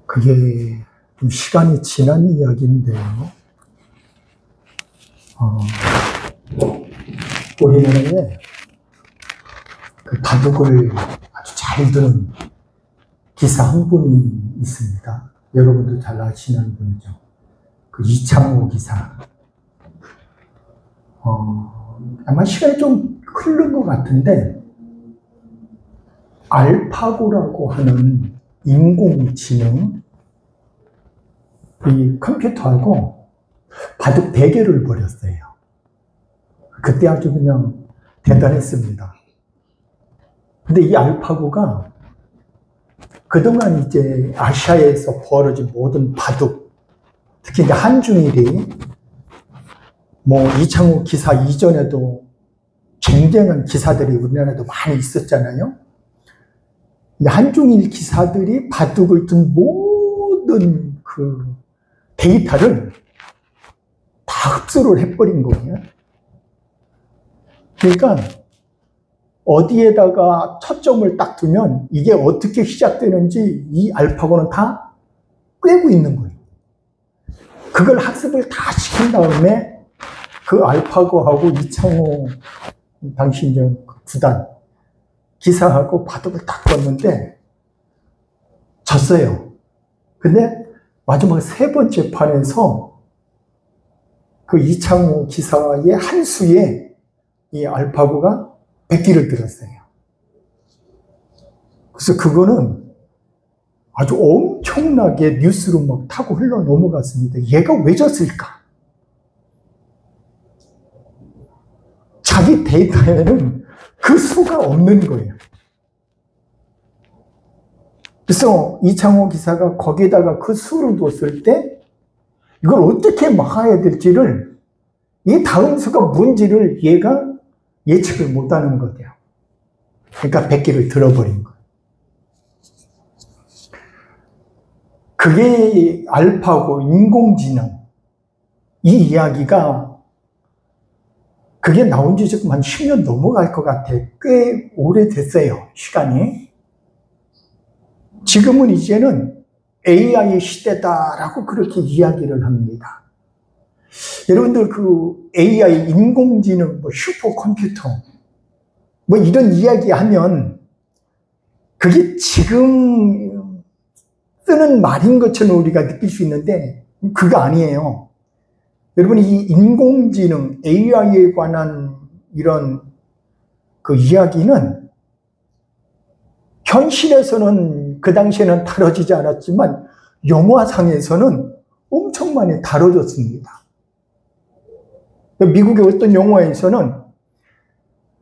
그게 좀 시간이 지난 이야기인데요. 우리나라에 그 바둑을 아주 잘 두는 기사 한 분이 있습니다. 여러분도 잘 아시는 분이죠. 그 이창호 기사. 아마 시간이 좀 흐른 것 같은데, 알파고라고 하는 인공지능, 이 컴퓨터하고 바둑 대결을 벌였어요. 그때 아주 그냥 대단했습니다. 근데 이 알파고가 그동안 이제 아시아에서 벌어진 모든 바둑, 특히 이제 한중일이 이창호 기사 이전에도 쟁쟁한 기사들이 우리나라에도 많이 있었잖아요. 근데 한중일 기사들이 바둑을 둔 모든 그 데이터를 다 흡수를 해버린 거예요. 그러니까 어디에다가 초점을 딱 두면 이게 어떻게 시작되는지 이 알파고는 다 꿰고 있는 거예요. 그걸 학습을 다 시킨 다음에 그 알파고하고 이창호 당시 이제 구단 기사하고 바둑을 딱 뒀는데 졌어요. 근데 마지막 세 번째 판에서 그 이창호 기사의 한 수에 이 알파고가 백기를 들었어요. 그래서 그거는 아주 엄청나게 뉴스로 막 타고 흘러 넘어갔습니다. 얘가 왜 졌을까? 자기 데이터에는 그 수가 없는 거예요. 그래서 이창호 기사가 거기에다가 그 수를 뒀을 때 이걸 어떻게 막아야 될지를, 이 다음 수가 뭔지를 얘가 예측을 못하는 거예요. 그러니까 백기를 들어버린 거예요. 그게 알파고, 인공지능, 이 이야기가 그게 나온 지 지금 한 10년 넘어갈 것 같아. 꽤 오래됐어요, 시간이. 지금은 이제는 AI 시대다라고 그렇게 이야기를 합니다. 여러분들 그 AI, 인공지능, 슈퍼컴퓨터, 이런 이야기 하면 그게 지금 쓰는 말인 것처럼 우리가 느낄 수 있는데 그거 아니에요. 여러분, 이 인공지능, AI에 관한 이런 그 이야기는 현실에서는 그 당시에는 다뤄지지 않았지만 영화상에서는 엄청 많이 다뤄졌습니다. 미국의 어떤 영화에서는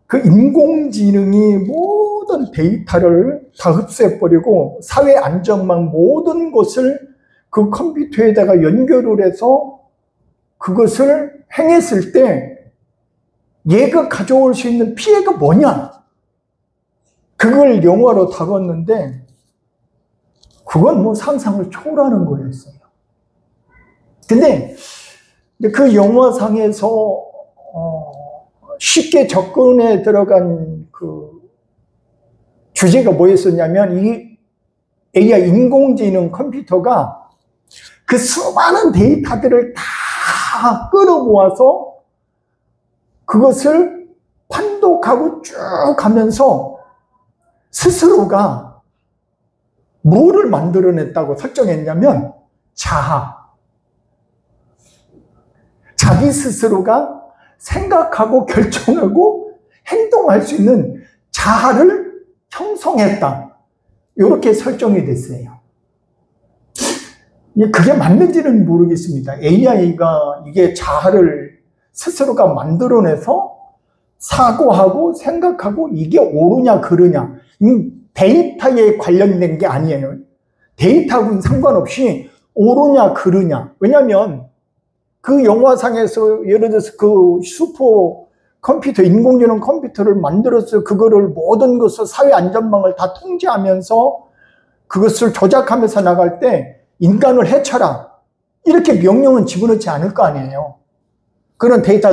그 인공지능이 모든 데이터를 다 흡수해버리고 사회 안전망 모든 것을 그 컴퓨터에다가 연결을 해서 그것을 행했을 때 얘가 가져올 수 있는 피해가 뭐냐? 그걸 영화로 다뤘는데 그건 상상을 초월하는 거였어요. 근데 그 영화상에서 쉽게 접근에 들어간 그 주제가 뭐였었냐면, 이 AI, 인공지능 컴퓨터가 그 수많은 데이터들을 다 끌어모아서 그것을 판독하고 쭉 가면서 스스로가 뭐를 만들어냈다고 설정했냐면 자아. 자기 스스로가 생각하고 결정하고 행동할 수 있는 자아를 형성했다. 이렇게 설정이 됐어요. 그게 맞는지는 모르겠습니다. AI가 이게 자아를 스스로가 만들어내서 사고하고 생각하고 이게 옳으냐 그르냐, 데이터에 관련된 게 아니에요. 데이터하고는 상관없이 옳으냐 그르냐. 왜냐하면 그 영화상에서 예를 들어서 그 슈퍼 컴퓨터, 인공지능 컴퓨터를 만들어서 그거를 모든 것을 사회 안전망을 다 통제하면서 그것을 조작하면서 나갈 때 인간을 해쳐라, 이렇게 명령은 집어넣지 않을 거 아니에요. 그런 데이터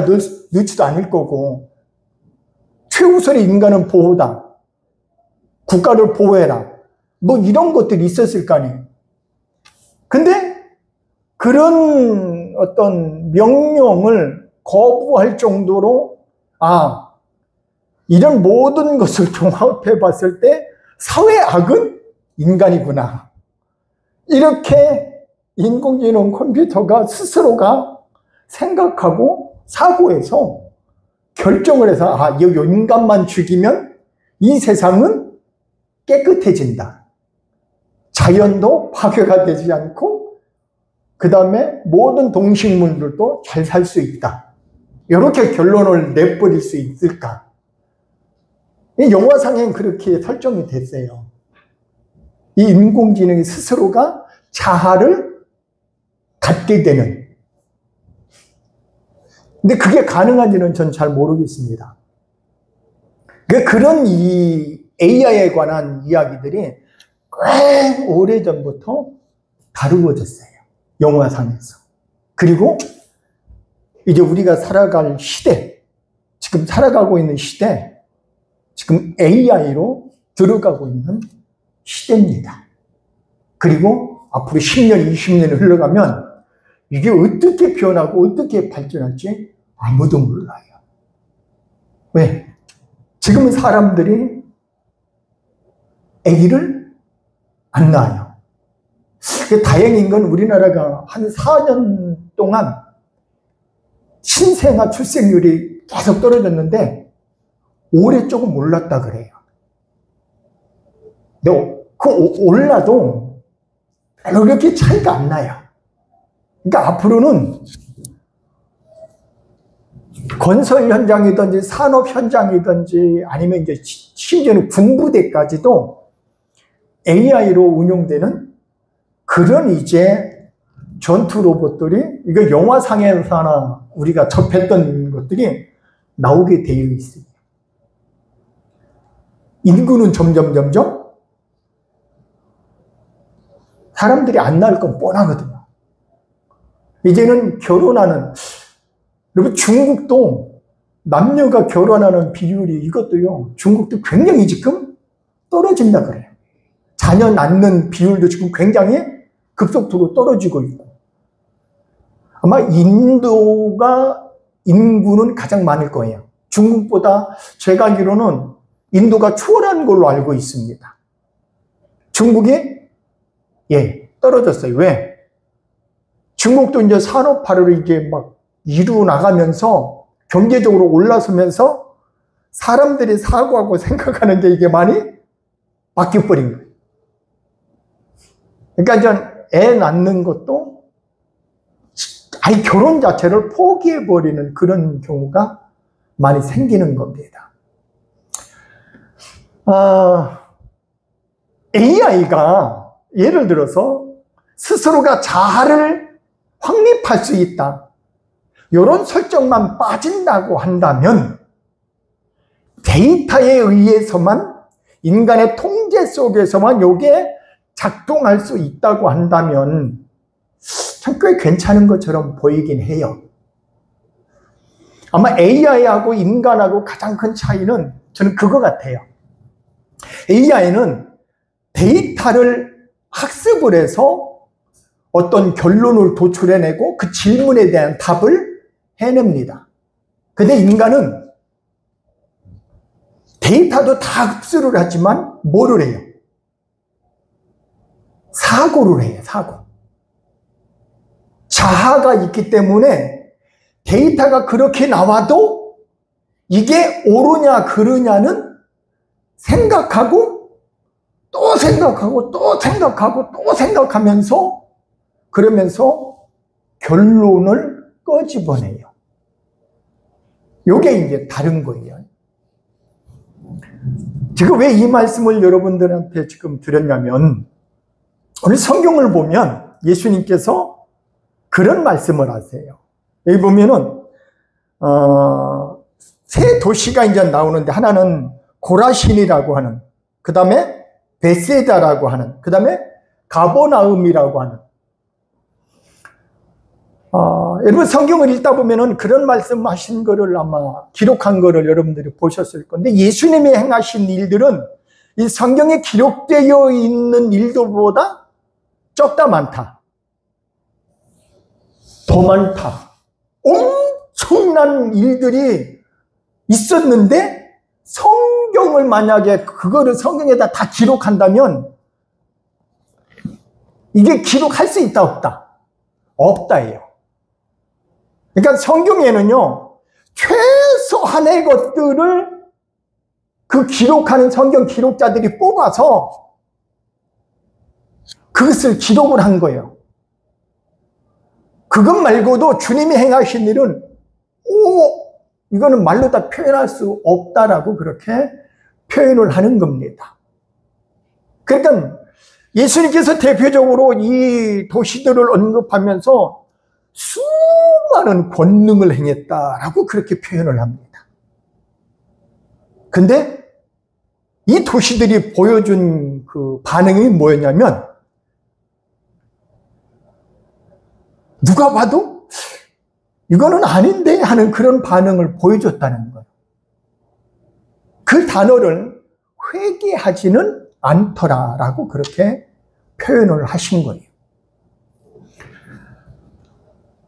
넣지도 않을 거고, 최우선의 인간은 보호다. 국가를 보호해라. 뭐 이런 것들이 있었을 거 아니에요. 근데 그런 어떤 명령을 거부할 정도로 이런 모든 것을 종합해 봤을 때 사회 악은 인간이구나. 이렇게 인공지능 컴퓨터가 스스로가 생각하고 사고해서 결정을 해서 이 인간만 죽이면 이 세상은 깨끗해진다. 자연도 파괴가 되지 않고 그 다음에 모든 동식물들도 잘 살 수 있다. 이렇게 결론을 내버릴 수 있을까? 이 영화상엔 그렇게 설정이 됐어요. 이 인공지능이 스스로가 자아를 갖게 되는. 근데 그게 가능한지는 전 잘 모르겠습니다. 그런 이 AI에 관한 이야기들이 꽤 오래전부터 다루어졌어요. 영화상에서. 그리고 이제 우리가 살아갈 시대, 지금 살아가고 있는 시대, 지금 AI로 들어가고 있는 시대입니다. 그리고 앞으로 10년, 20년이 흘러가면 이게 어떻게 변하고 어떻게 발전할지 아무도 몰라요. 왜? 지금은 사람들이 아기를 안 낳아요. 다행인 건 우리나라가 한 4년 동안 신생아 출생률이 계속 떨어졌는데 올해 조금 올랐다 그래요. 근데 올라도 그렇게 차이가 안 나요. 그러니까 앞으로는 건설 현장이든지 산업 현장이든지 아니면 이제 심지어는 군부대까지도 AI로 운용되는 그런 이제 전투 로봇들이 이거 영화상에서나 우리가 접했던 것들이 나오게 되어 있어요. 인구는 점점 사람들이 안 낳을 건 뻔하거든요. 이제는 결혼하는, 여러분 중국도 남녀가 결혼하는 비율이 이것도요, 중국도 굉장히 지금 떨어진다 그래요. 자녀 낳는 비율도 지금 굉장히 급속도로 떨어지고 있고, 아마 인도가 인구는 가장 많을 거예요. 중국보다 제가 알기로는 인도가 추월한 걸로 알고 있습니다. 중국이 떨어졌어요. 왜? 중국도 이제 산업화를 이제 막 이루어 나가면서 경제적으로 올라서면서 사람들이 사고하고 생각하는 게 이게 많이 바뀌어버린 거예요. 그러니까 애 낳는 것도 아예 결혼 자체를 포기해버리는 그런 경우가 많이 생기는 겁니다. AI가 예를 들어서 스스로가 자아를 확립할 수 있다. 이런 설정만 빠진다고 한다면 데이터에 의해서만 인간의 통제 속에서만 이게 작동할 수 있다고 한다면 참 꽤 괜찮은 것처럼 보이긴 해요. 아마 AI하고 인간하고 가장 큰 차이는 저는 그거 같아요. AI는 데이터를 학습을 해서 어떤 결론을 도출해내고 그 질문에 대한 답을 해냅니다. 근데 인간은 데이터도 다 흡수를 하지만 뭐를 해요? 사고를 해요. 사고. 자아가 있기 때문에 데이터가 그렇게 나와도 이게 옳으냐 그르냐는 생각하고 또 생각하고 또 생각하고 또 생각하면서 그러면서 결론을 끄집어내요. 이게 이제 다른 거예요. 지금 왜 이 말씀을 여러분들한테 지금 드렸냐면 오늘 성경을 보면 예수님께서 그런 말씀을 하세요. 여기 보면은 세 도시가 이제 나오는데 하나는 고라신이라고 하는, 그 다음에 베세다라고 하는, 그 다음에 가버나움이라고 하는. 여러분 성경을 읽다 보면은 그런 말씀하신 거를 아마 기록한 거를 여러분들이 보셨을 건데 예수님이 행하신 일들은 이 성경에 기록되어 있는 일들보다 적다 많다? 더 많다. 엄청난 일들이 있었는데 성경을 만약에 그거를 성경에다 다 기록한다면 이게 기록할 수 있다 없다? 없다예요. 그러니까 성경에는요 최소한의 것들을 그 기록하는 성경 기록자들이 뽑아서 그것을 기록을 한 거예요. 그것 말고도 주님이 행하신 일은 이거는 말로 다 표현할 수 없다라고 그렇게 표현을 하는 겁니다. 그러니까 예수님께서 대표적으로 이 도시들을 언급하면서 수많은 권능을 행했다라고 그렇게 표현을 합니다. 근데 이 도시들이 보여준 그 반응이 뭐였냐면 누가 봐도 이거는 아닌데 하는 그런 반응을 보여줬다는 거예요. 그 단어를 회개하지는 않더라라고 그렇게 표현을 하신 거예요.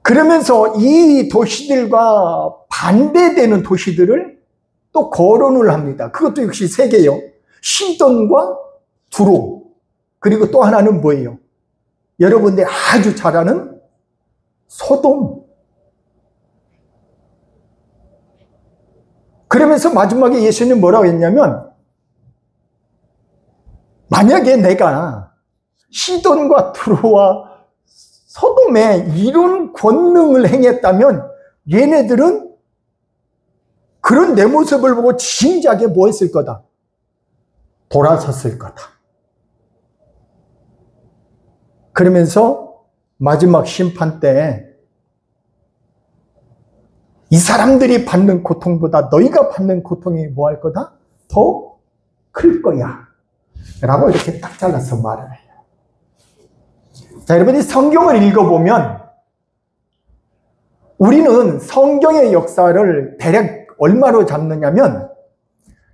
그러면서 이 도시들과 반대되는 도시들을 또 거론을 합니다. 그것도 역시 세 개요. 시돈과 두로. 그리고 또 하나는 뭐예요? 여러분들이 아주 잘 아는 소돔. 그러면서 마지막에 예수님 뭐라고 했냐면 만약에 내가 시돈과 두로와 소돔에 이런 권능을 행했다면 얘네들은 그런 내 모습을 보고 진작에 뭐 했을 거다? 돌아섰을 거다. 그러면서 마지막 심판 때 이 사람들이 받는 고통보다 너희가 받는 고통이 뭐 할 거다? 더 클 거야. 라고 이렇게 딱 잘라서 말을 해요. 자, 여러분이 성경을 읽어보면 우리는 성경의 역사를 대략 얼마로 잡느냐면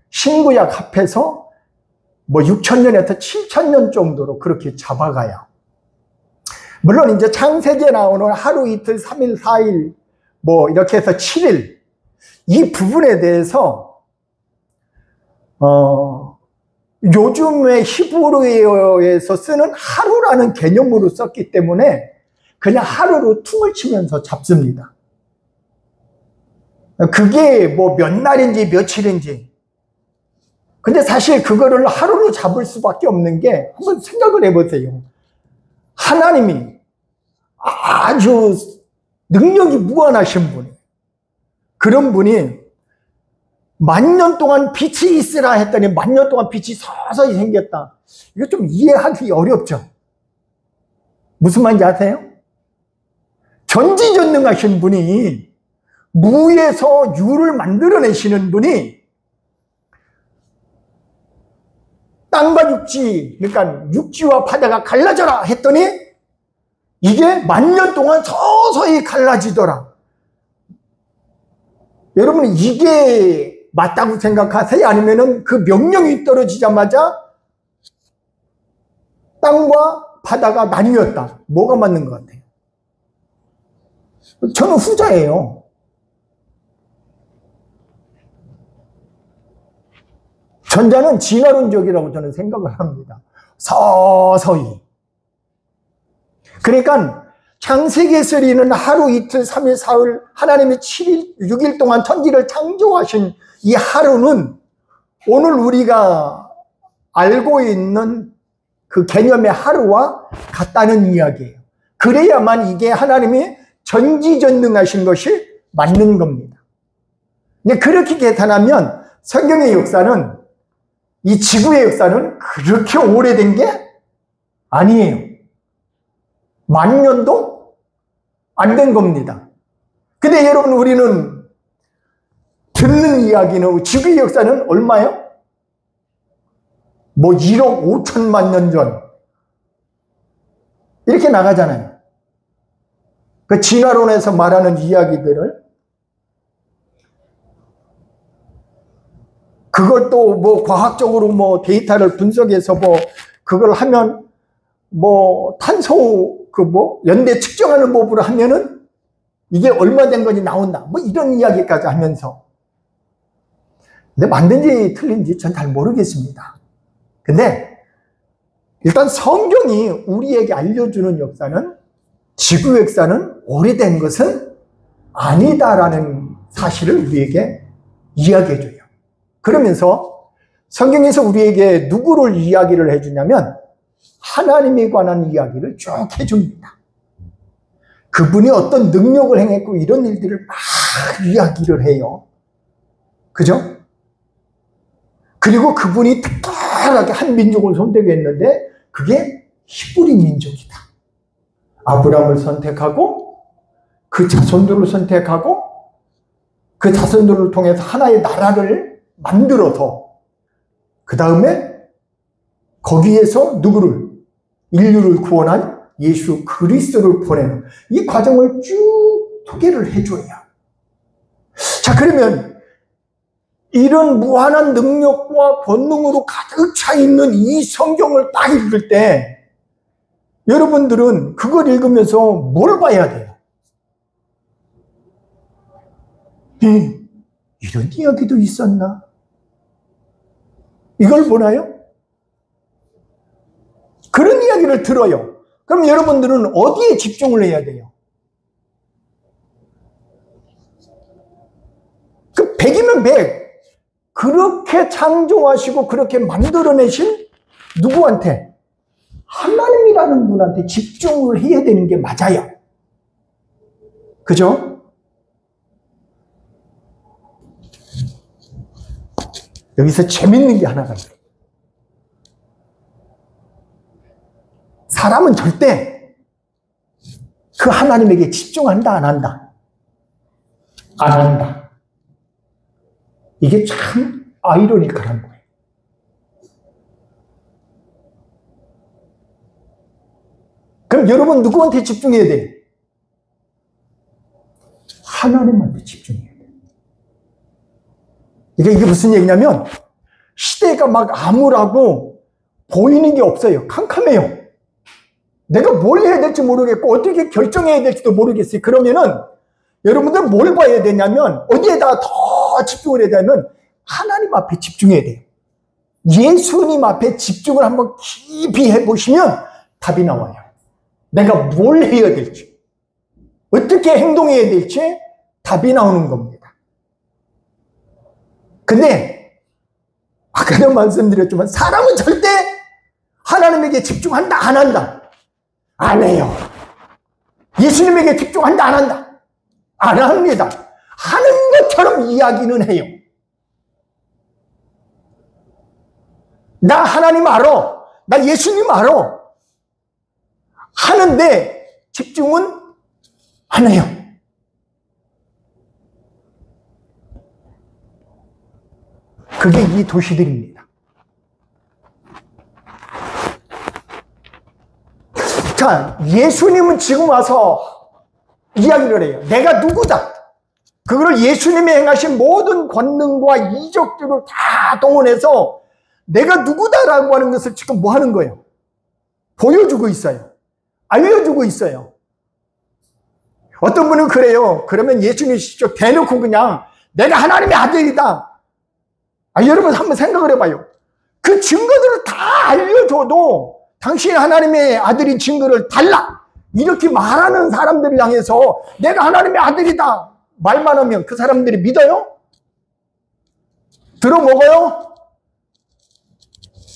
신구약 합해서 뭐 6,000년에서 7,000년 정도로 그렇게 잡아가요. 물론 이제 창세기에 나오는 하루 이틀 3일 4일 뭐 이렇게 해서 7일 이 부분에 대해서 요즘의 히브리어에서 쓰는 하루라는 개념으로 썼기 때문에 그냥 하루로 퉁을 치면서 잡습니다. 그게 뭐 몇 날인지 며칠인지. 근데 사실 그거를 하루로 잡을 수밖에 없는 게 한번 생각을 해보세요. 하나님이 아주 능력이 무한하신 분이 그런 분이 10,000년 동안 빛이 있으라 했더니 10,000년 동안 빛이 서서히 생겼다. 이거 좀 이해하기 어렵죠? 무슨 말인지 아세요? 전지전능하신 분이 무에서 유를 만들어내시는 분이 땅과 육지, 그러니까 육지와 바다가 갈라져라 했더니 이게 10,000년 동안 서서히 갈라지더라. 여러분 이게 맞다고 생각하세요? 아니면은 그 명령이 떨어지자마자 땅과 바다가 나뉘었다. 뭐가 맞는 것 같아요? 저는 후자예요. 전자는 진화론적이라고 저는 생각을 합니다. 서서히. 그러니까 창세기에서 있는 하루 이틀 3일 4일 하나님이 7일 6일 동안 천지를 창조하신 이 하루는 오늘 우리가 알고 있는 그 개념의 하루와 같다는 이야기예요. 그래야만 이게 하나님이 전지전능하신 것이 맞는 겁니다. 근데 그렇게 계산하면 성경의 역사는 이 지구의 역사는 그렇게 오래된 게 아니에요. 10,000년도 안 된 겁니다. 근데 여러분 우리는 듣는 이야기는 지구의 역사는 얼마요? 뭐 1억 5천만 년 전 이렇게 나가잖아요. 그 진화론에서 말하는 이야기들을 그걸 또 뭐 과학적으로 뭐 데이터를 분석해서 뭐 그걸 하면 뭐 탄소 그 뭐 연대 측정하는 법으로 하면은 이게 얼마 된 건지 나온다. 뭐 이런 이야기까지 하면서. 근데 맞는지 틀린지 전 잘 모르겠습니다. 근데 일단 성경이 우리에게 알려주는 역사는, 지구 역사는 오래된 것은 아니다라는 사실을 우리에게 이야기해줘요. 그러면서 성경에서 우리에게 누구를 이야기를 해주냐면 하나님에 관한 이야기를 쭉 해줍니다. 그분이 어떤 능력을 행했고 이런 일들을 막 이야기를 해요. 그죠? 그리고 그분이 특별하게 한 민족을 선택 했는데 그게 히브리 민족이다. 아브라함을 선택하고 그 자손들을 선택하고 그 자손들을 통해서 하나의 나라를 만들어서 그 다음에 거기에서 누구를? 인류를 구원한 예수 그리스도를 보내는 이 과정을 쭉 소개를 해줘요. 자, 그러면 이런 무한한 능력과 권능으로 가득 차 있는 이 성경을 딱 읽을 때 여러분들은 그걸 읽으면서 뭘 봐야 돼요? 이런 이야기도 있었나? 이걸 보나요? 그런 이야기를 들어요. 그럼 여러분들은 어디에 집중을 해야 돼요? 그 100이면 100. 그렇게 창조하시고 그렇게 만들어내신 누구한테? 하나님이라는 분한테 집중을 해야 되는 게 맞아요. 그죠? 여기서 재밌는 게 하나가 있어요. 사람은 절대 그 하나님에게 집중한다, 안 한다? 안 한다. 이게 참 아이러니컬한 거예요. 그럼 여러분 누구한테 집중해야 돼요? 하나님한테 집중해야 돼요. 이게 무슨 얘기냐면 시대가 막 암울하고 보이는 게 없어요. 캄캄해요. 내가 뭘 해야 될지 모르겠고 어떻게 결정해야 될지도 모르겠어요. 그러면은 여러분들 뭘 봐야 되냐면 어디에다 더 집중을 해야 되냐면 하나님 앞에 집중해야 돼요. 예수님 앞에 집중을 한번 깊이 해보시면 답이 나와요. 내가 뭘 해야 될지, 어떻게 행동해야 될지 답이 나오는 겁니다. 근데 아까도 말씀드렸지만 사람은 절대 하나님에게 집중한다, 안 한다? 안 해요. 예수님에게 집중한다, 안 한다? 안 합니다. 하는 것처럼 이야기는 해요. 나 하나님 알아. 나 예수님 알아. 하는데 집중은 안 해요. 그게 이 도시들입니다. 자, 예수님은 지금 와서 이야기를 해요. 내가 누구다. 그걸 예수님이 행하신 모든 권능과 이적들을 다 동원해서 내가 누구다라고 하는 것을 지금 뭐 하는 거예요? 보여주고 있어요. 알려주고 있어요. 어떤 분은 그래요. 그러면 예수님 직접 대놓고 그냥 내가 하나님의 아들이다. 여러분 한번 생각을 해봐요. 그 증거들을 다 알려줘도 당신이 하나님의 아들인 증거를 달라. 이렇게 말하는 사람들을 향해서 내가 하나님의 아들이다 말만 하면 그 사람들이 믿어요? 들어먹어요?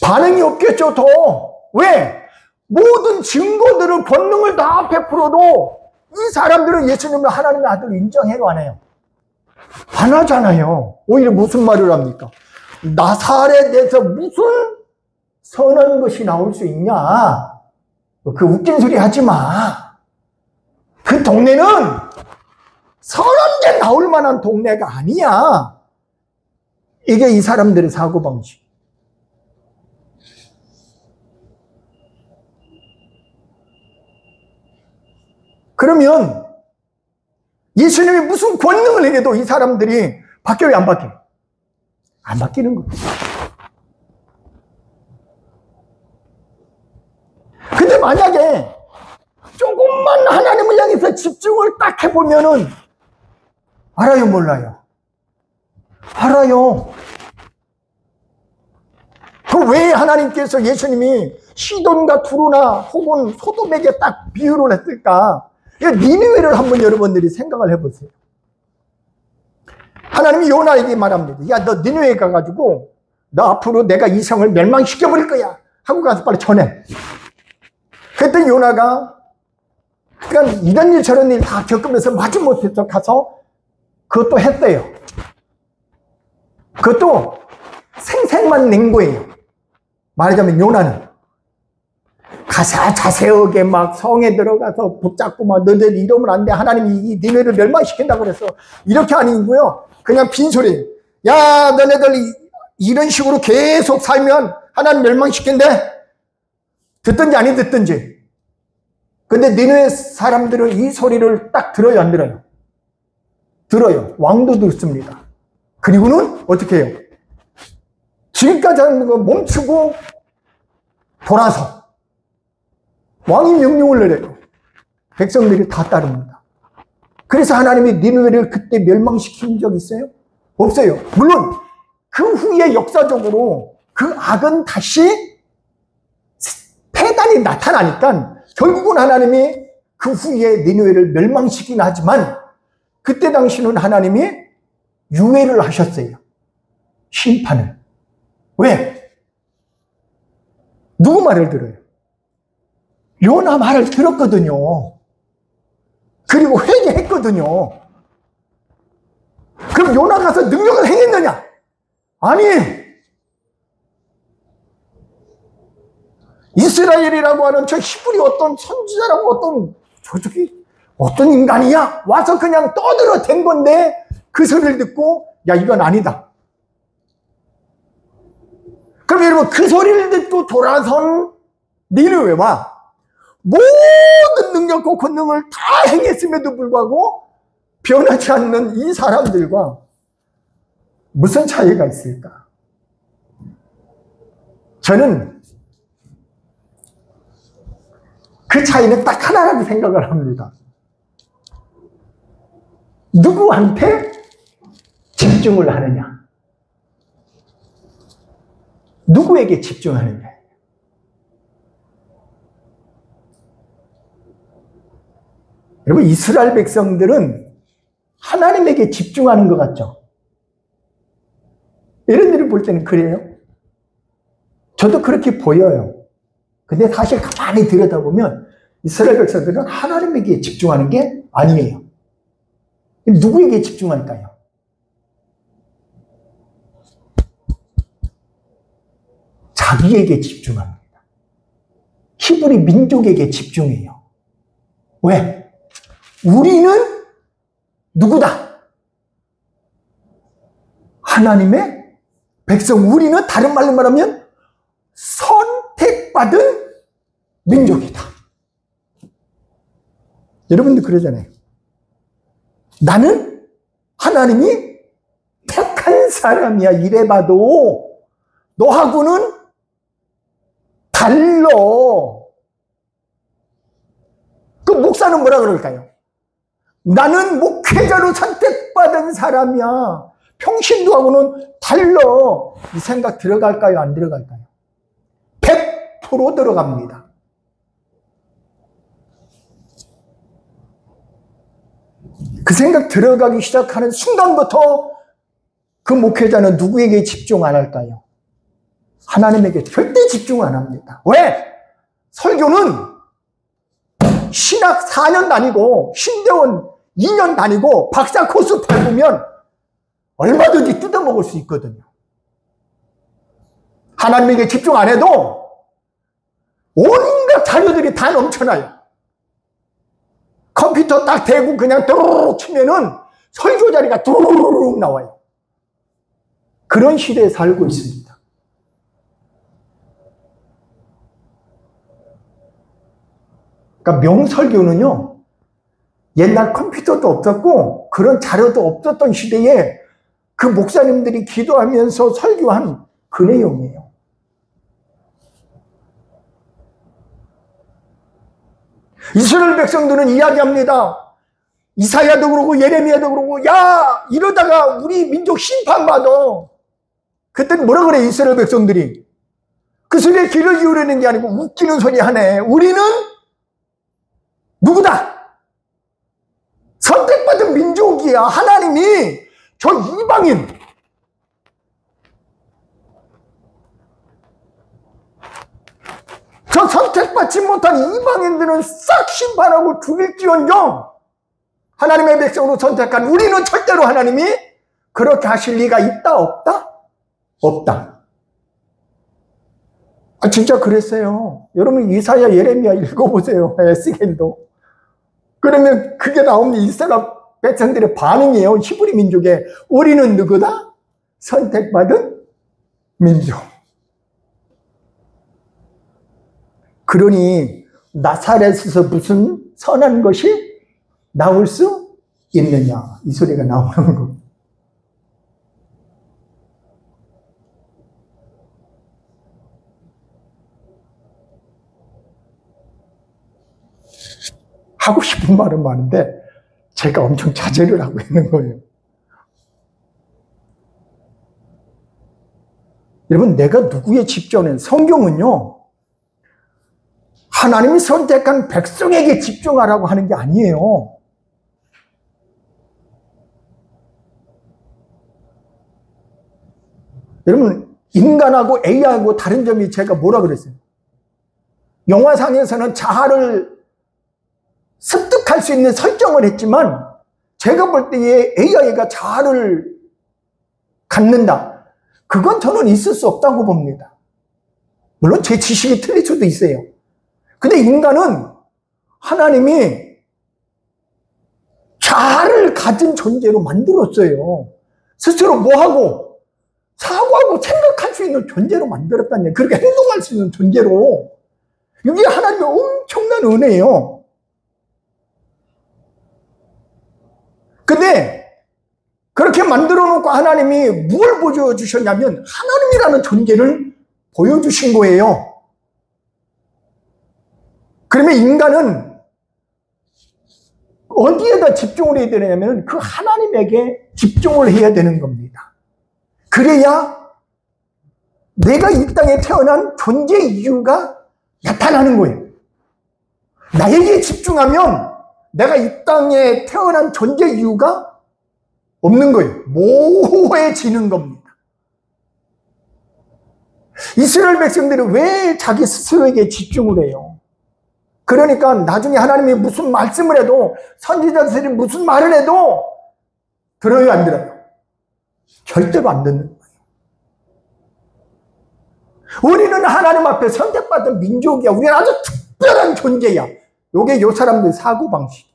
반응이 없겠죠. 더. 왜? 모든 증거들을 권능을 다 베풀어도 이 사람들은 예수님을 하나님의 아들로 인정해요, 안 해요? 안 하잖아요. 오히려 무슨 말을 합니까? 나사렛에서 무슨 선한 것이 나올 수 있냐? 그 웃긴 소리 하지 마. 그 동네는 선한 게 나올 만한 동네가 아니야. 이게 이 사람들의 사고방식. 그러면 예수님이 무슨 권능을 해도 이 사람들이 바뀌어요, 안 바뀌어요? 안 바뀌는 거예요. 근데 만약에 조금만 하나님을 향해서 집중을 딱 해보면은 알아요, 몰라요? 알아요. 그 왜 하나님께서 예수님이 시돈과 두루나 혹은 소돔에게 딱 비유를 했을까? 니느웨를 한번 여러분들이 생각을 해보세요. 하나님이 요나에게 말합니다. 야, 너 니느웨 가가지고 너 앞으로 내가 이 성을 멸망시켜버릴 거야 하고 가서 빨리 전해. 그랬더니 요나가 그러니까 이런 일 저런 일 다 겪으면서 마지못해서 가서 그것도 했대요. 그것도 생색만 낸 거예요. 말하자면 요나는 가서 자세하게 막 성에 들어가서 붙잡고 막 너희들 이러면 안 돼. 하나님이 이 니네를 멸망시킨다고 그래서 이렇게 아니고요. 그냥 빈소리. 야, 너네들 이런 식으로 계속 살면 하나님 멸망시킨대. 듣든지 아니 듣든지. 근데 니네 사람들은 이 소리를 딱 들어요, 안 들어요? 들어요. 왕도 듣습니다. 그리고는 어떻게 해요? 지금까지 하는 거 멈추고 돌아서 왕이 명령을 내려요. 백성들이 다 따릅니다. 그래서 하나님이 니느웨를 그때 멸망시킨 적 있어요? 없어요. 물론 그 후에 역사적으로 그 악은 다시 폐단이 나타나니까 결국은 하나님이 그 후에 니느웨를 멸망시키긴 하지만 그때 당시는 하나님이 유예를 하셨어요. 심판을. 왜? 누구 말을 들어요? 요나 말을 들었거든요. 그리고 회개했거든요. 그럼 요나 가서 능력을 행했느냐? 아니. 이스라엘이라고 하는 저 히브리 어떤 선지자라고 어떤 인간이야? 와서 그냥 떠들어 댄 건데 그 소리를 듣고 야, 이건 아니다. 그럼 여러분 그 소리를 듣고 돌아선 니느웨와 모든 능력과 권능을 다 행했음에도 불구하고 변하지 않는 이 사람들과 무슨 차이가 있을까? 저는 그 차이는 딱 하나라고 생각을 합니다. 누구한테 집중을 하느냐? 누구에게 집중하느냐? 여러분, 이스라엘 백성들은 하나님에게 집중하는 것 같죠? 이런 일을 볼 때는 그래요? 저도 그렇게 보여요. 근데 사실 가만히 들여다보면 이스라엘 백성들은 하나님에게 집중하는 게 아니에요. 누구에게 집중할까요? 자기에게 집중합니다. 히브리 민족에게 집중해요. 왜? 우리는 누구다? 하나님의 백성. 우리는 다른 말로 말하면 선택받은 민족이다. 여러분들 그러잖아요. 나는 하나님이 택한 사람이야. 이래봐도 너하고는 달라. 그 목사는 뭐라 그럴까요? 나는 목회자로 선택받은 사람이야. 평신도하고는 달라. 이 생각 들어갈까요? 안 들어갈까요? 100% 들어갑니다. 그 생각 들어가기 시작하는 순간부터 그 목회자는 누구에게 집중 안 할까요? 하나님에게 절대 집중 안 합니다. 왜? 설교는 신학 4년 다니고 신대원 2년 다니고 박사 코스 밟으면 얼마든지 뜯어먹을 수 있거든요. 하나님에게 집중 안 해도 온갖 자료들이 다 넘쳐나요. 컴퓨터 딱 대고 그냥 도로록 치면은 설교 자리가 도로록 나와요. 그런 시대에 살고 있습니다. 그러니까 명설교는요, 옛날 컴퓨터도 없었고 그런 자료도 없었던 시대에 그 목사님들이 기도하면서 설교한 그 내용이에요. 이스라엘 백성들은 이야기합니다. 이사야도 그러고 예레미야도 그러고, 야, 이러다가 우리 민족 심판받아. 그때는 뭐라 그래, 이스라엘 백성들이? 그 소리에 귀를 기울이는 게 아니고 웃기는 소리 하네. 우리는 누구다? 선택받은 민족이야. 하나님이 저 이방인, 저 선택받지 못한 이방인들은 싹 심판하고 죽일지언정 하나님의 백성으로 선택한 우리는 절대로 하나님이 그렇게 하실 리가 있다 없다? 없다. 진짜 그랬어요. 여러분 이사야 예레미야 읽어보세요. 에스겔도. 그러면 그게 나오면 이스라엘 백성들의 반응이에요. 히브리 민족의 우리는 누구다? 선택받은 민족. 그러니 나사렛에서 무슨 선한 것이 나올 수 있느냐, 이 소리가 나오는 겁니다. 하고 싶은 말은 많은데 제가 엄청 자제를 하고 있는 거예요. 여러분, 내가 누구에 집중하는, 성경은요 하나님이 선택한 백성에게 집중하라고 하는 게 아니에요. 여러분, 인간하고 AI하고 다른 점이, 제가 뭐라 그랬어요? 영화상에서는 자아를 습득할 수 있는 설정을 했지만 제가 볼 때에 AI가 자아를 갖는다, 그건 저는 있을 수 없다고 봅니다. 물론 제 지식이 틀릴 수도 있어요. 근데 인간은 하나님이 자아를 가진 존재로 만들었어요. 스스로 뭐하고 사고하고 생각할 수 있는 존재로 만들었다는 얘기예요. 그렇게 행동할 수 있는 존재로. 이게 하나님의 엄청난 은혜예요. 근데 그렇게 만들어 놓고 하나님이 뭘 보여주셨냐면 하나님이라는 존재를 보여주신 거예요. 그러면 인간은 어디에다 집중을 해야 되냐면 그 하나님에게 집중을 해야 되는 겁니다. 그래야 내가 이 땅에 태어난 존재 이유가 나타나는 거예요. 나에게 집중하면 내가 이 땅에 태어난 존재 이유가 없는 거예요. 모호해지는 겁니다. 이스라엘 백성들이 왜 자기 스스로에게 집중을 해요? 그러니까 나중에 하나님이 무슨 말씀을 해도, 선지자들이 무슨 말을 해도 들어요, 안 들어요? 절대로 안 듣는 거예요. 우리는 하나님 앞에 선택받은 민족이야. 우리는 아주 특별한 존재야. 요게 요 사람들 사고방식.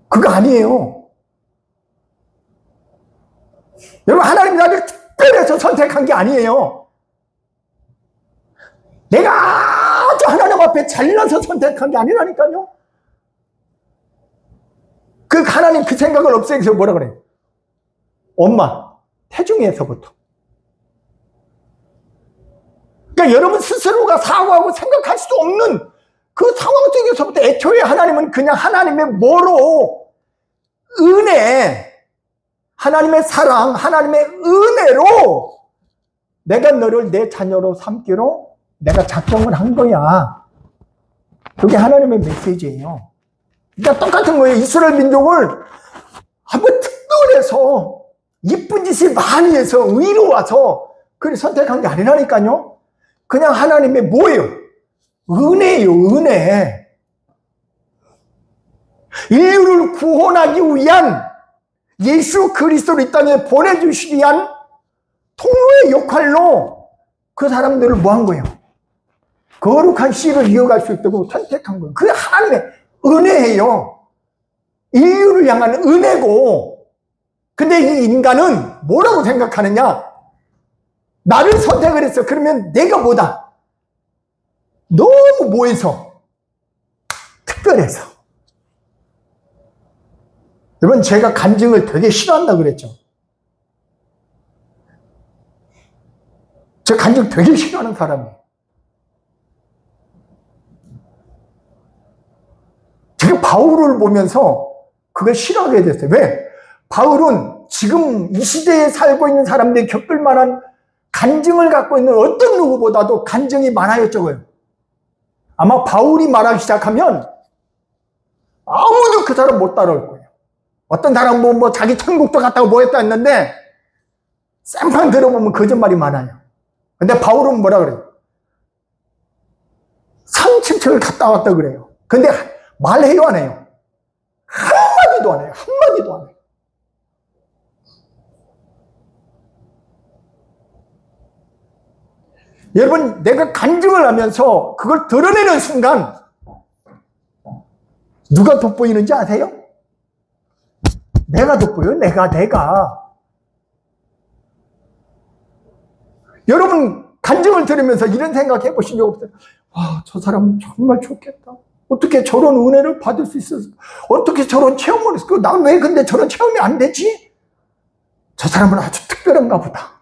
그거 아니에요. 여러분, 하나님이 나를 특별해서 선택한 게 아니에요. 내가 아주 하나님 앞에 잘나서 선택한 게 아니라니까요. 그 하나님 그 생각을 없애기 위해서 뭐라 그래요? 엄마, 태중에서부터. 그러니까 여러분 스스로가 사고하고 생각할 수 없는 그 상황 속에서부터 애초에 하나님은 그냥 하나님의 뭐로? 은혜, 하나님의 사랑, 하나님의 은혜로 내가 너를 내 자녀로 삼기로 내가 작정을 한 거야. 그게 하나님의 메시지예요. 그러니까 똑같은 거예요. 이스라엘 민족을 한번 특별해서 이쁜 짓을 많이 해서 의로워서 그걸 선택한 게 아니라니까요. 그냥 하나님의 뭐예요? 은혜예요, 은혜. 인류를 구원하기 위한 예수 그리스도를 이 땅에 보내주시기 위한 통로의 역할로 그 사람들을 뭐 한 거예요? 거룩한 씨를 이어갈 수 있도록 선택한 거예요. 그게 하나님의 은혜예요. 인류를 향한 은혜고. 근데 이 인간은 뭐라고 생각하느냐? 나를 선택을 했어. 그러면 내가 뭐다? 너무 뭐해서? 특별해서. 여러분, 제가 간증을 되게 싫어한다 그랬죠. 제가 간증 되게 싫어하는 사람이에요. 제가 바울을 보면서 그걸 싫어하게 됐어요. 왜? 바울은 지금 이 시대에 살고 있는 사람들이 겪을 만한 간증을 갖고 있는 어떤 누구보다도 간증이 많아요, 적어요. 아마 바울이 말하기 시작하면 아무도 그 사람 못 따라올 거예요. 어떤 사람은 뭐 자기 천국도 갔다고 뭐 했다 했는데 쌤판 들어보면 거짓말이 많아요. 근데 바울은 뭐라 그래요? 37층을 갔다 왔다 그래요. 근데 말해요, 안 해요? 한마디도 안 해요. 한마디도 안 해요. 여러분, 내가 간증을 하면서 그걸 드러내는 순간 누가 돋보이는지 아세요? 내가 돋보여요. 내가. 여러분, 간증을 들으면서 이런 생각 해보신 적 없어요? 와, 저 사람은 정말 좋겠다. 어떻게 저런 은혜를 받을 수 있었을까? 어떻게 저런 체험을 했을까? 난 왜 근데 저런 체험이 안 되지? 저 사람은 아주 특별한가 보다.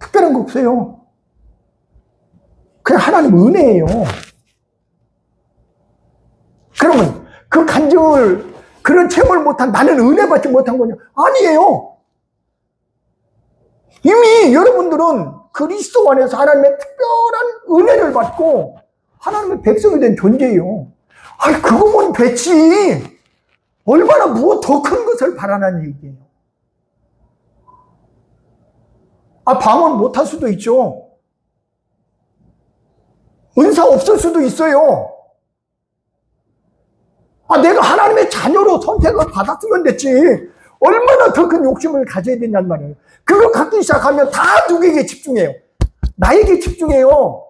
특별한 거 없어요. 그냥 하나님 은혜예요. 그러면 그 간증을, 그런 체험을 못한 나는 은혜 받지 못한 거냐? 아니에요. 이미 여러분들은 그리스도 안에서 하나님의 특별한 은혜를 받고 하나님의 백성이 된 존재예요. 아니, 그거면 됐지. 얼마나 무엇 더 큰 것을 바라는 얘기예요. 방언 못할 수도 있죠. 은사 없을 수도 있어요. 내가 하나님의 자녀로 선택을 받았으면 됐지. 얼마나 더 큰 욕심을 가져야 되냔 말이에요. 그거 갖기 시작하면 다 누구에게 집중해요? 나에게 집중해요.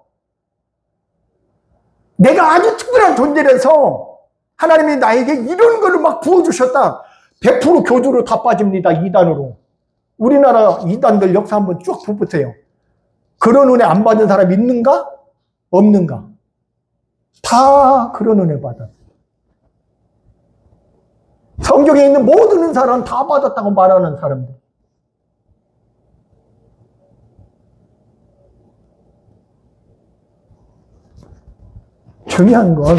내가 아주 특별한 존재라서 하나님이 나에게 이런 거를 막 부어주셨다. 100% 교주로 다 빠집니다. 이단으로. 우리나라 이단들 역사 한번 쭉 보세요. 그런 은혜 안 받은 사람 있는가? 없는가? 다 그런 은혜 받았어요. 성경에 있는 모든 은사는 다 받았다고 말하는 사람들. 중요한 건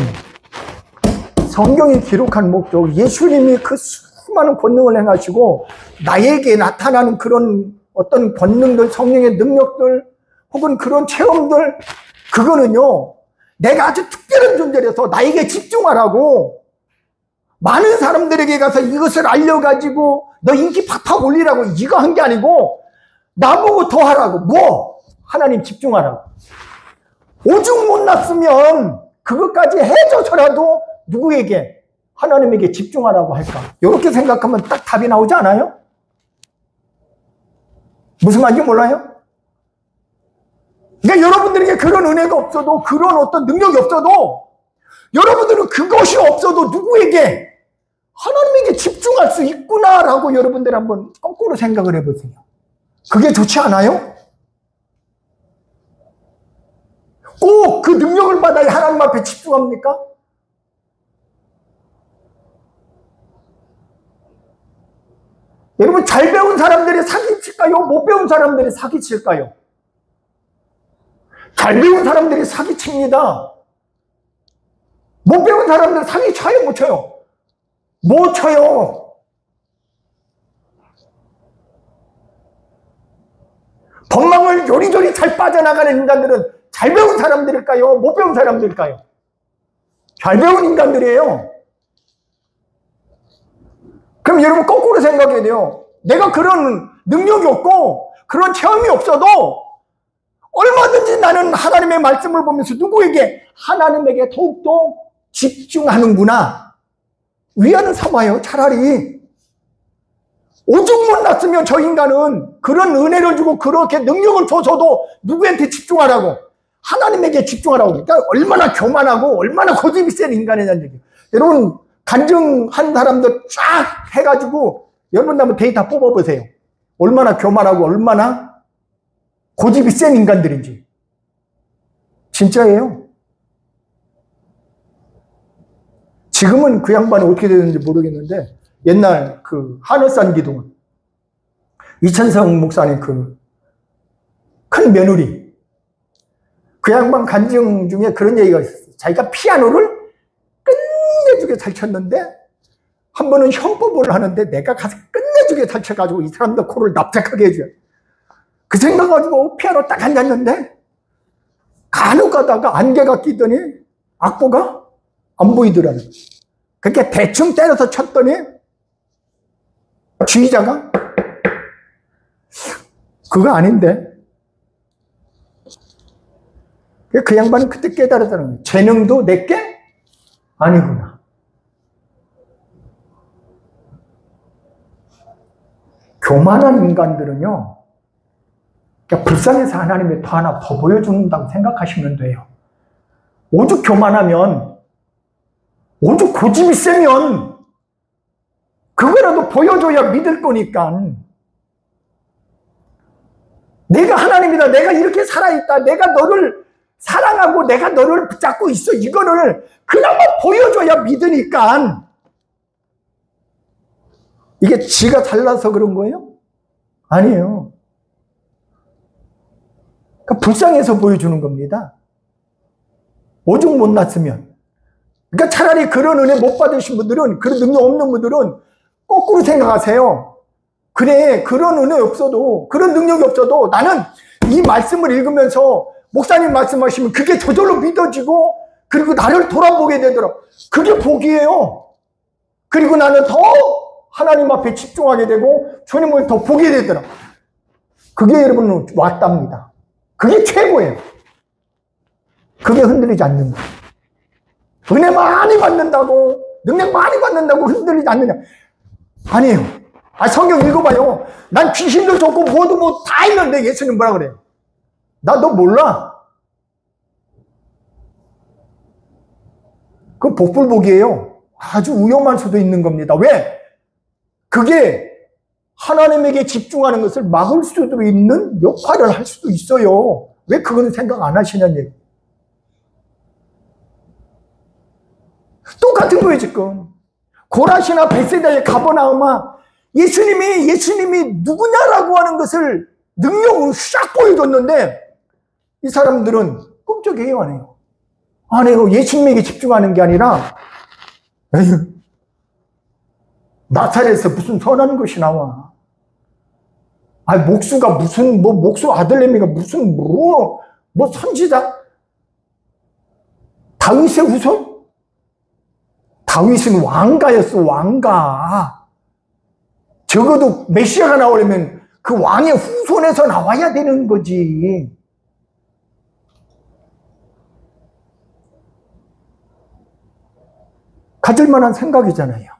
성경이 기록한 목적, 예수님이 그 수많은 권능을 행하시고 나에게 나타나는 그런 어떤 권능들, 성령의 능력들 혹은 그런 체험들, 그거는요, 내가 아주 특별한 존재라서 나에게 집중하라고 많은 사람들에게 가서 이것을 알려가지고 너 인기 팍팍 올리라고 이거 한 게 아니고 나보고 더 하라고. 뭐? 하나님 집중하라고. 오죽 못났으면 그것까지 해줘서라도 누구에게? 하나님에게 집중하라고 할까? 이렇게 생각하면 딱 답이 나오지 않아요? 무슨 말인지 몰라요? 그러니까 여러분들에게 그런 은혜가 없어도, 그런 어떤 능력이 없어도, 여러분들은 그것이 없어도 누구에게? 하나님에게 집중할 수 있구나라고 여러분들 한번 거꾸로 생각을 해보세요. 그게 좋지 않아요? 꼭 그 능력을 받아야 하나님 앞에 집중합니까? 여러분, 잘 배운 사람들이 사기칠까요? 못 배운 사람들이 사기칠까요? 잘 배운 사람들이 사기칩니다. 못 배운 사람들은 사기쳐요, 못 쳐요? 못 쳐요. 법망을 요리조리 잘 빠져나가는 인간들은 잘 배운 사람들일까요? 못 배운 사람들일까요? 잘 배운 인간들이에요. 그럼 여러분 거꾸로 생각해야 돼요. 내가 그런 능력이 없고 그런 체험이 없어도 얼마든지 나는 하나님의 말씀을 보면서 누구에게? 하나님에게 더욱더 집중하는구나. 위안을 삼아요, 차라리. 오죽 못났으면 저 인간은 그런 은혜를 주고 그렇게 능력을 줘서도 누구한테 집중하라고? 하나님에게 집중하라고. 그러니까 얼마나 교만하고 얼마나 고집이 센 인간이냐는 얘기예요. 여러분, 간증한 사람들 쫙 해가지고 여러분 한번 데이터 뽑아보세요. 얼마나 교만하고 얼마나 고집이 센 인간들인지. 진짜예요. 지금은 그 양반이 어떻게 되는지 모르겠는데, 옛날 그 하늘산 기둥은 이천성 목사님 그 큰 며느리, 그 양반 간증 중에 그런 얘기가 있었어요. 자기가 피아노를 끝내주게 잘 쳤는데 한 번은 형법을 하는데 내가 가서 끝내주게 잘 쳐가지고 이 사람들 코를 납작하게 해줘요. 그 생각 가지고 피아노 딱 앉았는데 간혹 가다가 안개가 끼더니 악보가 안 보이더라고요. 그렇게 대충 때려서 쳤더니 주의자가 그거 아닌데, 그 양반은 그때 깨달았다는 거예요. 재능도 내게 아니구나. 교만한 인간들은요, 그러니까 불쌍해서 하나님이 더 하나 더 보여준다고 생각하시면 돼요. 오죽 교만하면, 오죽 고집이 세면 그거라도 보여줘야 믿을 거니까. 내가 하나님이다, 내가 이렇게 살아있다, 내가 너를 사랑하고 내가 너를 붙잡고 있어, 이거를 그나마 보여줘야 믿으니까. 이게 지가 잘나서 그런 거예요? 아니에요. 그러니까 불쌍해서 보여주는 겁니다. 오죽 못났으면. 그러니까 차라리 그런 은혜 못 받으신 분들은, 그런 능력 없는 분들은 거꾸로 생각하세요. 그래, 그런 은혜 없어도, 그런 능력이 없어도 나는 이 말씀을 읽으면서 목사님 말씀하시면 그게 저절로 믿어지고, 그리고 나를 돌아보게 되더라. 그게 복이에요. 그리고 나는 더 하나님 앞에 집중하게 되고 주님을 더 보게 되더라. 그게 여러분 왔답니다. 그게 최고예요. 그게 흔들리지 않는 거예요. 은혜 많이 받는다고, 능력 많이 받는다고 흔들리지 않느냐? 아니에요. 성경 읽어봐요. 난 귀신도 좋고 뭐도 뭐 다 있는데 예수님 뭐라 그래요? 나 너 몰라. 그 복불복이에요. 아주 위험할 수도 있는 겁니다. 왜? 그게 하나님에게 집중하는 것을 막을 수도 있는 역할을 할 수도 있어요. 왜 그거는 생각 안 하시냐는 얘기. 똑같은 거예요, 지금. 고라시나 벳세다의 가버나움아, 예수님이 누구냐라고 하는 것을 능력으로 싹 보여줬는데 이 사람들은 꿈쩍해요, 안 해요. 안 해요. 예수님에게 집중하는 게 아니라, 에휴, 나사렛에서 무슨 선한 것이 나와. 목수가 무슨, 목수 아들내미가 무슨, 선지자? 다윗의 후손? 다윗은 왕가였어, 왕가. 적어도 메시아가 나오려면 그 왕의 후손에서 나와야 되는 거지. 가질 만한 생각이잖아요.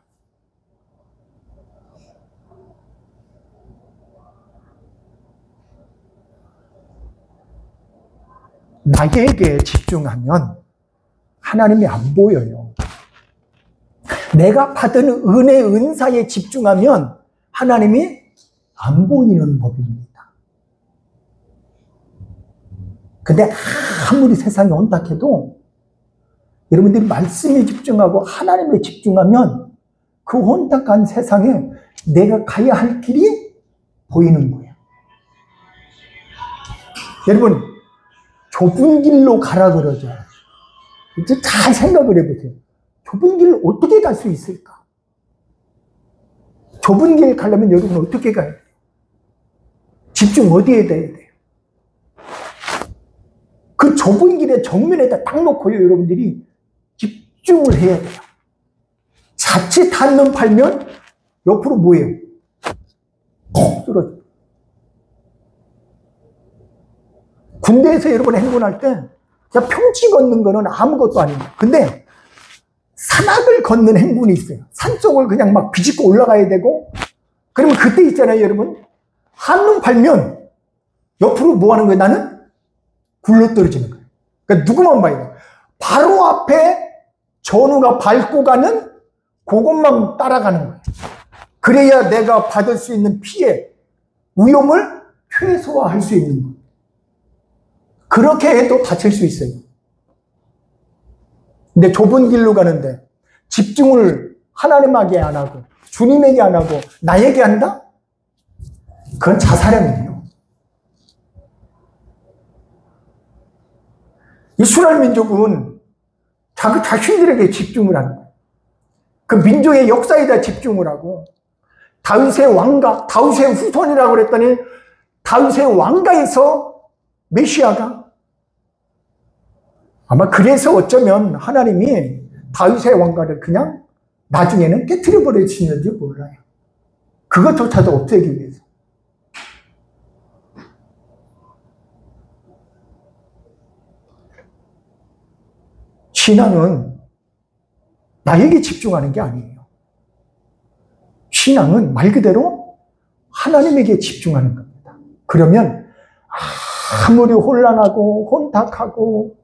나에게 집중하면 하나님이 안 보여요. 내가 받은 은혜, 은사에 집중하면 하나님이 안 보이는 법입니다. 근데 아무리 세상이 혼탁해도 여러분들이 말씀에 집중하고 하나님에 집중하면 그 혼탁한 세상에 내가 가야 할 길이 보이는 거예요. 여러분, 좁은 길로 가라 그러죠. 이제 잘 생각을 해보세요. 좁은 길을 어떻게 갈 수 있을까? 좁은 길 가려면 여러분 어떻게 가야 돼요? 집중 어디에 해야 돼요? 그 좁은 길의 정면에다 딱 놓고요, 여러분들이 집중을 해야 돼요. 자칫 한눈 팔면 옆으로 뭐예요? 콕 쓰러져. 군대에서 여러분 행군할 때 그냥 평지 걷는 거는 아무것도 아닙니다. 근데 산악을 걷는 행군이 있어요. 산속을 그냥 막 비집고 올라가야 되고, 그러면 그때 있잖아요, 여러분. 한눈 팔면 옆으로 뭐 하는 거예요? 나는 굴러 떨어지는 거예요. 그러니까 누구만 봐요. 바로 앞에 전우가 밟고 가는 그것만 따라가는 거예요. 그래야 내가 받을 수 있는 피해, 위험을 최소화할 수 있는 거예요. 그렇게 해도 다칠 수 있어요. 근데 좁은 길로 가는데 집중을 하나님에게 안 하고 주님에게 안 하고 나에게 한다? 그건 자살행위예요. 이스라엘 민족은 자기 자신들에게 집중을 하는 거예요. 그 민족의 역사에다 집중을 하고 다윗의 왕가, 다윗의 후손이라고 그랬더니 다윗의 왕가에서 메시아가 아마 그래서 어쩌면 하나님이 다윗의 왕가를 그냥 나중에는 깨트려 버리시는지 몰라요. 그것조차도 없애기 위해서. 신앙은 나에게 집중하는 게 아니에요. 신앙은 말 그대로 하나님에게 집중하는 겁니다. 그러면 아무리 혼란하고 혼탁하고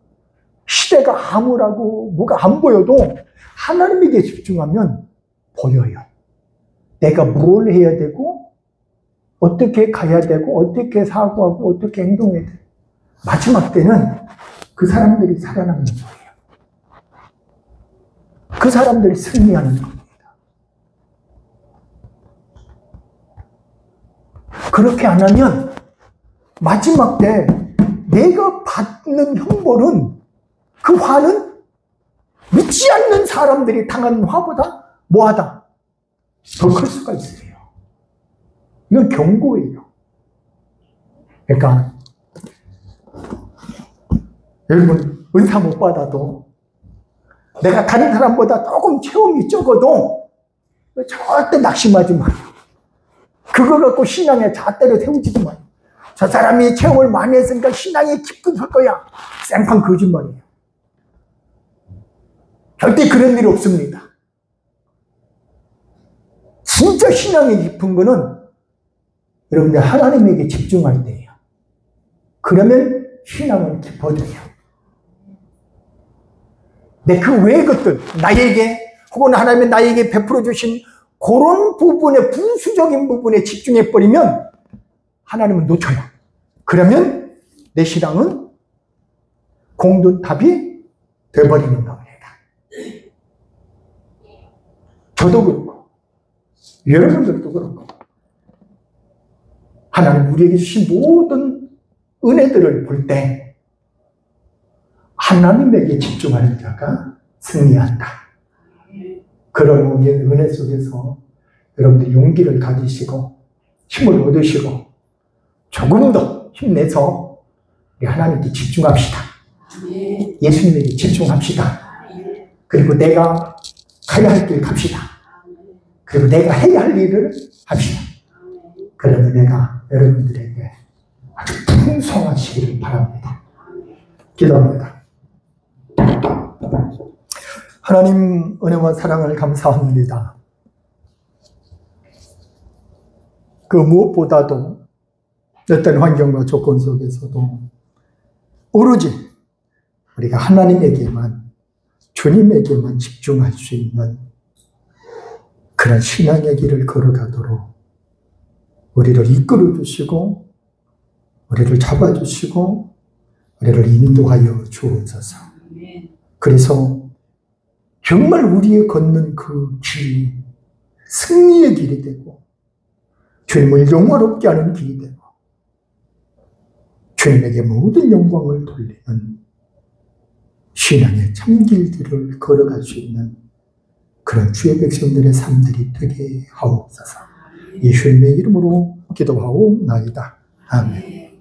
시대가 암울하고 뭐가 안 보여도 하나님에게 집중하면 보여요. 내가 뭘 해야 되고 어떻게 가야 되고 어떻게 사고하고 어떻게 행동해야 되고 마지막 때는 그 사람들이 살아남는 거예요. 그 사람들이 승리하는 겁니다. 그렇게 안 하면 마지막 때 내가 받는 형벌은 그 화는 믿지 않는 사람들이 당한 화보다 뭐하다? 더 클 수가 있어요. 이건 경고예요. 그러니까 여러분 은사 못 받아도 내가 다른 사람보다 조금 체험이 적어도 절대 낙심하지 마요. 그거 갖고 신앙의 잣대를 세우지도 마요. 저 사람이 체험을 많이 했으니까 신앙이 깊을 거야. 생판 거짓말이에요. 절대 그런 일 없습니다. 진짜 신앙이 깊은 거는 여러분들 하나님에게 집중할 때예요. 그러면 신앙은 깊어져요. 근데 그 외의 것들, 나에게 혹은 하나님이 나에게 베풀어 주신 그런 부분에, 부수적인 부분에 집중해버리면 하나님은 놓쳐요. 그러면 내 신앙은 공든탑이 돼버리는 겁니다. 저도 그렇고 여러분들도 그렇고 하나님 우리에게 주신 모든 은혜들을 볼 때 하나님에게 집중하는 자가 승리한다. 그런 은혜 속에서 여러분들 용기를 가지시고 힘을 얻으시고 조금 더 힘내서 우리 하나님께 집중합시다. 예수님에게 집중합시다. 그리고 내가 가야 할 길 갑시다. 그리고 내가 해야 할 일을 합시다. 그러면 내가 여러분들에게 아주 풍성하시기를 바랍니다. 기도합니다. 하나님 은혜와 사랑을 감사합니다. 그 무엇보다도 어떤 환경과 조건 속에서도 오로지 우리가 하나님에게만, 주님에게만 집중할 수 있는 그런 신앙의 길을 걸어가도록 우리를 이끌어 주시고 우리를 잡아주시고 우리를 인도하여 주옵소서. 그래서 정말 우리의 걷는 그 길이 승리의 길이 되고 주님을 영화롭게 하는 길이 되고 주님에게 모든 영광을 돌리는 신앙의 참길들을 걸어갈 수 있는 그런 주의 백성들의 삶들이 되게 하옵소서. 예수님의 이름으로 기도하옵나이다. 아멘.